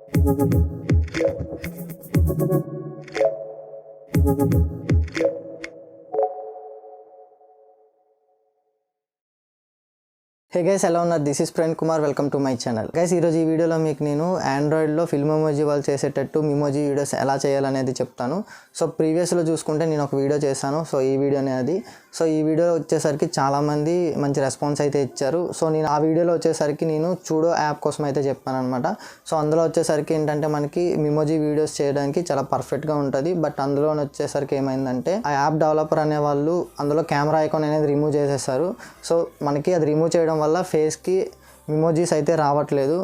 హే guys, ఎలా ఉన్నారు? This is Pran Kumar. Welcome to my channel. Guys, ఈరోజు ఈ వీడియోలో మీకు నేను ఆండ్రాయిడ్లో ఫిల్మ్ ఎమోజీ వాళ్ళు చేసేటట్టు మెమోజీ వీడియోస్ ఎలా చేయాలనేది చెప్తాను. సో ప్రీవియస్లో చూసుకుంటే నేను ఒక వీడియో చేశాను. సో ఈ వీడియోనే అది. సో ఈ వీడియో వచ్చేసరికి చాలామంది మంచి రెస్పాన్స్ అయితే ఇచ్చారు. సో నేను ఆ వీడియోలో వచ్చేసరికి నేను చూడో యాప్ కోసం అయితే చెప్పాను అనమాట. సో అందులో వచ్చేసరికి ఏంటంటే మనకి మెమోజీ వీడియోస్ చేయడానికి చాలా పర్ఫెక్ట్గా ఉంటుంది. బట్ అందులో వచ్చేసరికి ఏమైందంటే ఆ యాప్ డెవలపర్ అనే వాళ్ళు అందులో కెమెరా ఐకాన్ అనేది రిమూవ్ చేసేసారు. సో మనకి అది రిమూవ్ చేయడం వల్ల ఫేస్కి మెమోజీస్ అయితే రావట్లేదు.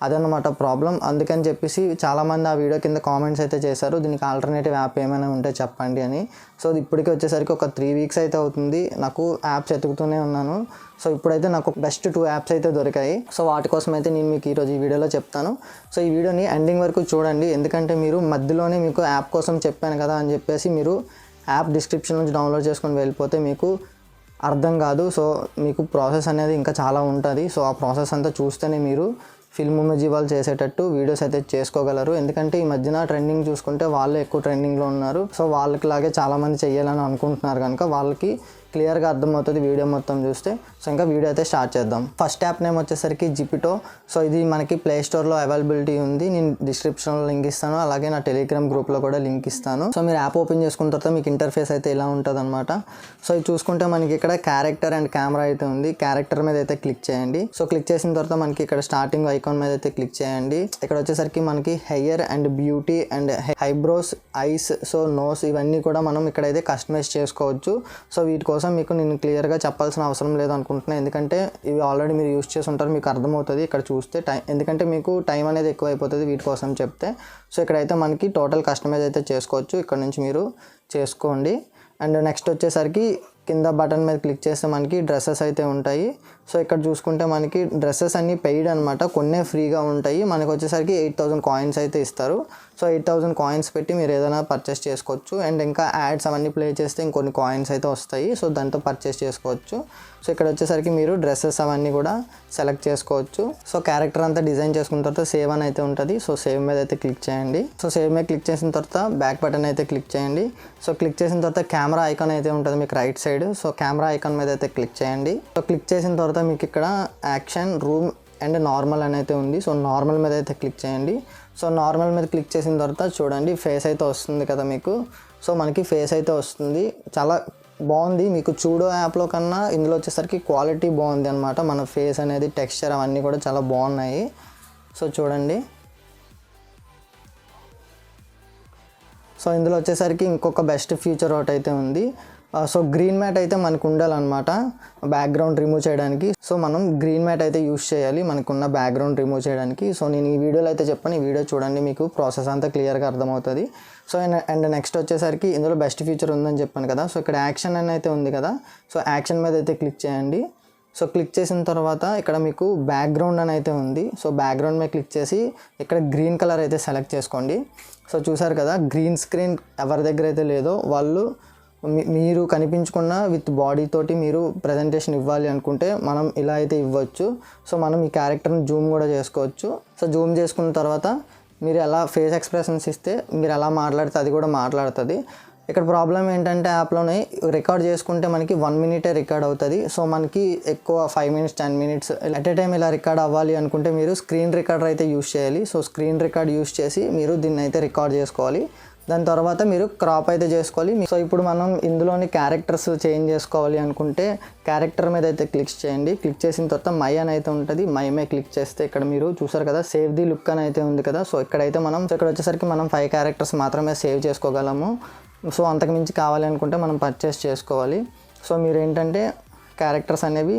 అదన్నమాట ప్రాబ్లం. అందుకని చెప్పేసి చాలామంది ఆ వీడియో కింద కామెంట్స్ అయితే చేశారు, దీనికి ఆల్టర్నేటివ్ యాప్ ఏమైనా ఉంటే చెప్పండి అని. సో ఇప్పటికీ వచ్చేసరికి ఒక 3 వీక్స్ అయితే అవుతుంది నాకు యాప్స్ ఎతుకుతూనే ఉన్నాను. సో ఇప్పుడైతే నాకు బెస్ట్ 2 యాప్స్ అయితే దొరికాయి. సో వాటి కోసం అయితే నేను మీకు ఈరోజు ఈ వీడియోలో చెప్తాను. సో ఈ వీడియోని ఎండింగ్ వరకు చూడండి, ఎందుకంటే మీరు మధ్యలోనే మీకు యాప్ కోసం చెప్పాను కదా అని చెప్పేసి మీరు యాప్ డిస్క్రిప్షన్ నుంచి డౌన్లోడ్ చేసుకొని వెళ్ళిపోతే మీకు అర్థం కాదు. సో మీకు ప్రాసెస్ అనేది ఇంకా చాలా ఉంటుంది. సో ఆ ప్రాసెస్ అంతా చూస్తేనే మీరు ఫిల్మ్ ఎమోజీ వాళ్ళు చేసేటట్టు వీడియోస్ అయితే చేసుకోగలరు. ఎందుకంటే ఈ మధ్యన ట్రెండింగ్ చూసుకుంటే వాళ్ళే ఎక్కువ ట్రెండింగ్లో ఉన్నారు. సో వాళ్ళకి లాగే చాలామంది చేయాలని అనుకుంటున్నారు కనుక వాళ్ళకి క్లియర్గా అర్థమవుతుంది వీడియో మొత్తం చూస్తే. సో ఇంకా వీడియో అయితే స్టార్ట్ చేద్దాం. ఫస్ట్ యాప్ నేమ్ వచ్చేసరికి ZEPETO. సో ఇది మనకి ప్లే స్టోర్లో అవైలబిలిటీ ఉంది. నేను డిస్క్రిప్షన్లో లింక్ ఇస్తాను, అలాగే నా టెలిగ్రామ్ గ్రూప్లో కూడా లింక్ ఇస్తాను. సో మీరు యాప్ ఓపెన్ చేసుకున్న తర్వాత మీకు ఇంటర్ఫేస్ అయితే ఇలా ఉంటుంది అనమాట. సో ఇది చూసుకుంటే మనకి ఇక్కడ క్యారెక్టర్ అండ్ కెమెరా అయితే ఉంది. క్యారెక్టర్ మీద అయితే క్లిక్ చేయండి. సో క్లిక్ చేసిన తర్వాత మనకి ఇక్కడ స్టార్టింగ్ ఐకాన్ మీద అయితే క్లిక్ చేయండి. ఇక్కడ వచ్చేసరికి మనకి hair and beauty and eyebrows, eyes, so nose ఇవన్నీ కూడా మనం ఇక్కడైతే కస్టమైజ్ చేసుకోవచ్చు. సో వీటి కోసం మీకు నేను క్లియర్గా చెప్పాల్సిన అవసరం లేదు అనుకుంటున్నాను, ఎందుకంటే ఇవి ఆల్రెడీ మీరు యూస్ చేసి ఉంటారు, మీకు అర్థమవుతుంది ఇక్కడ చూస్తే టైం, ఎందుకంటే మీకు టైం అనేది ఎక్కువ అయిపోతుంది వీటి కోసం చెప్తే. సో ఇక్కడైతే మనకి టోటల్ కస్టమైజ్ అయితే చేసుకోవచ్చు, ఇక్కడ నుంచి మీరు చేసుకోండి. అండ్ నెక్స్ట్ వచ్చేసరికి కింద బటన్ మీద క్లిక్ చేస్తే మనకి డ్రెస్సెస్ అయితే ఉంటాయి. సో ఇక్కడ చూసుకుంటే మనకి డ్రెస్సెస్ అన్నీ పెయిడ్ అనమాట, కొన్నే ఫ్రీగా ఉంటాయి. మనకు వచ్చేసరికి 8000 కాయిన్స్ అయితే ఇస్తారు. సో 8000 కాయిన్స్ పెట్టి మీరు ఏదైనా పర్చేస్ చేసుకోవచ్చు. అండ్ ఇంకా యాడ్స్ అవన్నీ ప్లే చేస్తే ఇంకొన్ని కాయిన్స్ అయితే వస్తాయి. సో దాంతో పర్చేస్ చేసుకోవచ్చు. సో ఇక్కడ వచ్చేసరికి మీరు డ్రెస్సెస్ అవన్నీ కూడా సెలెక్ట్ చేసుకోవచ్చు. సో క్యారెక్టర్ అంతా డిజైన్ చేసుకున్న తర్వాత సేవ్ అని అయితే ఉంటుంది. సో సేవ్ మీద అయితే క్లిక్ చేయండి. సో సేవ్ మీద క్లిక్ చేసిన తర్వాత బ్యాక్ బటన్ అయితే క్లిక్ చేయండి. సో క్లిక్ చేసిన తర్వాత కెమెరా ఐకాన్ అయితే ఉంటుంది మీకు right side. So camera icon మీద అయితే క్లిక్ చేయండి. సో క్లిక్ చేసిన తర్వాత మీకు ఇక్కడ యాక్షన్, రూమ్ అండ్ నార్మల్ అని అయితే ఉంది. సో నార్మల్ మీద అయితే క్లిక్ చేయండి. సో నార్మల్ మీద క్లిక్ చేసిన తర్వాత చూడండి ఫేస్ అయితే వస్తుంది కదా మీకు. సో మనకి ఫేస్ అయితే వస్తుంది, చాలా బాగుంది. మీకు చూడో యాప్లో కన్నా ఇందులో వచ్చేసరికి క్వాలిటీ బాగుంది అనమాట. మన ఫేస్ అనేది టెక్స్చర్ అవన్నీ కూడా చాలా బాగున్నాయి. సో చూడండి. సో ఇందులో వచ్చేసరికి ఇంకొక బెస్ట్ ఫీచర్ ఒకటి అయితే ఉంది. సో గ్రీన్ మ్యాట్ అయితే మనకు ఉండాలన్నమాట బ్యాక్గ్రౌండ్ రిమూవ్ చేయడానికి. సో మనం గ్రీన్ మ్యాట్ అయితే యూస్ చేయాలి మనకున్న బ్యాక్గ్రౌండ్ రిమూవ్ చేయడానికి. సో నేను ఈ వీడియోలో అయితే చెప్పాను, ఈ వీడియో చూడండి, మీకు ప్రాసెస్ అంతా క్లియర్గా అర్థమవుతుంది. సో అండ్ నెక్స్ట్ వచ్చేసరికి ఇందులో బెస్ట్ ఫీచర్ ఉందని చెప్పాను కదా. సో ఇక్కడ యాక్షన్ అని అయితే ఉంది కదా. సో యాక్షన్ మీద అయితే క్లిక్ చేయండి. సో క్లిక్ చేసిన తర్వాత ఇక్కడ మీకు బ్యాక్గ్రౌండ్ అని అయితే ఉంది. సో బ్యాక్గ్రౌండ్ మీద క్లిక్ చేసి ఇక్కడ గ్రీన్ కలర్ అయితే సెలెక్ట్ చేసుకోండి. సో చూసారు కదా, గ్రీన్ స్క్రీన్ ఎవరి దగ్గర అయితే లేదో వాళ్ళు మీరు కనిపించుకున్న విత్ బాడీ తోటి మీరు ప్రజెంటేషన్ ఇవ్వాలి అనుకుంటే మనం ఇలా అయితే ఇవ్వచ్చు. సో మనం ఈ క్యారెక్టర్ని జూమ్ కూడా చేసుకోవచ్చు. సో జూమ్ చేసుకున్న తర్వాత మీరు ఎలా ఫేస్ ఎక్స్ప్రెషన్స్ ఇస్తే మీరు ఎలా మాట్లాడితే అది కూడా మాట్లాడుతుంది. ఇక్కడ ప్రాబ్లం ఏంటంటే యాప్లోనే రికార్డ్ చేసుకుంటే మనకి 1 మినిటే రికార్డ్ అవుతుంది. సో మనకి ఎక్కువ 5 minutes 10 minutes at a time ఇలా రికార్డ్ అవ్వాలి అనుకుంటే మీరు స్క్రీన్ రికార్డర్ అయితే యూస్ చేయాలి. సో స్క్రీన్ రికార్డ్ యూస్ చేసి మీరు దీన్ని అయితే రికార్డ్ చేసుకోవాలి. దాని తర్వాత మీరు క్రాప్ అయితే చేసుకోవాలి. సో ఇప్పుడు మనం ఇందులోని క్యారెక్టర్స్ చేంజ్ చేసుకోవాలి అనుకుంటే క్యారెక్టర్ మీద అయితే క్లిక్ చేయండి. క్లిక్ చేసిన తర్వాత మై అని అయితే ఉంటుంది. మై మీద క్లిక్ చేస్తే ఇక్కడ మీరు చూసారు కదా సేవ్ ది లుక్ అని అయితే ఉంది కదా. సో ఇక్కడైతే మనం ఇక్కడ వచ్చేసరికి మనం 5 క్యారెక్టర్స్ మాత్రమే సేవ్ చేసుకోగలము. సో అంతకుమించి కావాలి అనుకుంటే మనం పర్చేస్ చేసుకోవాలి. సో మీరు ఏంటంటే క్యారెక్టర్స్ అనేవి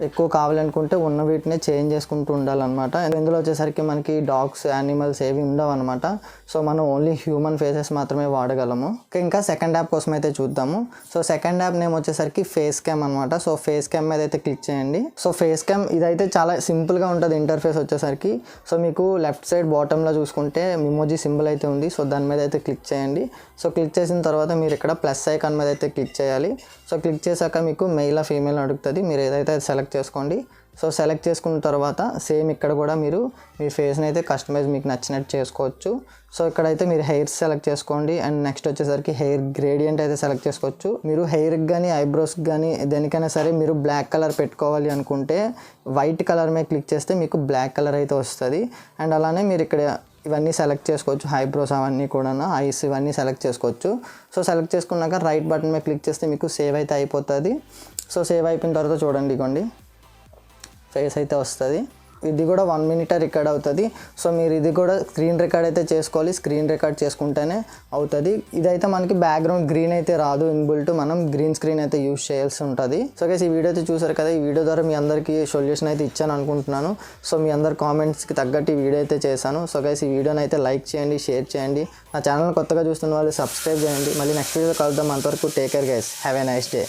ఎక్కువ కావాలనుకుంటే ఉన్న వీటినే చేంజ్ చేసుకుంటూ ఉండాలన్నమాట. ఇందులో వచ్చేసరికి మనకి డాగ్స్, యానిమల్స్ ఏవి ఉండవు అనమాట. సో మనం ఓన్లీ హ్యూమన్ ఫేసెస్ మాత్రమే వాడగలము. ఇంకా సెకండ్ యాప్ కోసం అయితే చూద్దాము. సో సెకండ్ యాప్ నేమ్ వచ్చేసరికి ఫేస్ క్యామ్ అనమాట. సో ఫేస్ క్యామ్ మీద అయితే క్లిక్ చేయండి. సో ఫేస్ క్యామ్ ఇదైతే చాలా సింపుల్గా ఉంటుంది ఇంటర్ఫేస్ వచ్చేసరికి. సో మీకు లెఫ్ట్ సైడ్ బాటంలో చూసుకుంటే మెమోజీ సింబల్ అయితే ఉంది. సో దాని మీద అయితే క్లిక్ చేయండి. సో క్లిక్ చేసిన తర్వాత మీరు ఇక్కడ ప్లస్ ఐకాన్ మీద అయితే క్లిక్ చేయాలి. సో క్లిక్ చేశాక మీకు మెయిల్ ఫీమేల్ అడుగుతుంది, మీరు ఏదైతే సెలెక్ట్ చేసుకోండి. సో సెలెక్ట్ చేసుకున్న తర్వాత సేమ్ ఇక్కడ కూడా మీరు మీ ఫేస్ని అయితే కస్టమైజ్ మీకు నచ్చినట్టు చేసుకోవచ్చు. సో ఇక్కడైతే మీరు హెయిర్స్ సెలెక్ట్ చేసుకోండి. అండ్ నెక్స్ట్ వచ్చేసరికి హెయిర్ గ్రేడియంట్ అయితే సెలెక్ట్ చేసుకోవచ్చు. మీరు హెయిర్కి కానీ ఐబ్రోస్కి కానీ దేనికైనా సరే మీరు బ్లాక్ కలర్ పెట్టుకోవాలి అనుకుంటే వైట్ కలర్ మీద క్లిక్ చేస్తే మీకు బ్లాక్ కలర్ అయితే వస్తుంది. అండ్ అలానే మీరు ఇక్కడ ఇవన్నీ సెలెక్ట్ చేసుకోవచ్చు, ఐబ్రోస్ అవన్నీ కూడా, ఐస్ ఇవన్నీ సెలెక్ట్ చేసుకోవచ్చు. సో సెలెక్ట్ చేసుకున్నాక రైట్ బటన్ మీద క్లిక్ చేస్తే మీకు సేవ్ అయితే అయిపోతుంది. సో సేవ్ అయిపోయిన తర్వాత చూడండి, ఇగోండి ఫేస్ అయితే వస్తుంది. ఇది కూడా 1 minute రికార్డ్ అవుతుంది. సో మీరు ఇది కూడా స్క్రీన్ రికార్డ్ అయితే చేసుకోవాలి. స్క్రీన్ రికార్డ్ చేసుకుంటేనే అవుతుంది. ఇదైతే మనకి బ్యాక్గ్రౌండ్ గ్రీన్ అయితే రాదు, ఇన్బిల్ట్ మనం గ్రీన్ స్క్రీన్ అయితే యూజ్ చేయాల్సి ఉంటుంది. సో గైస్ ఈ వీడియో అయితే చూసారు కదా. ఈ వీడియో ద్వారా మీ అందరికీ సొల్యూషన్ అయితే ఇచ్చాను అనుకుంటున్నాను. సో మీ అందరి కామెంట్స్కి తగ్గట్టు ఈ వీడియో అయితే చేశాను. సో గైస్ ఈ వీడియోని అయితే లైక్ చేయండి, షేర్ చేయండి. నా ఛానల్ కొత్తగా చూస్తున్న వాళ్ళు సబ్స్క్రైబ్ చేయండి. మళ్ళీ నెక్స్ట్ వీడియో కలుద్దాం. అంతవరకు take care guys, have a nice day.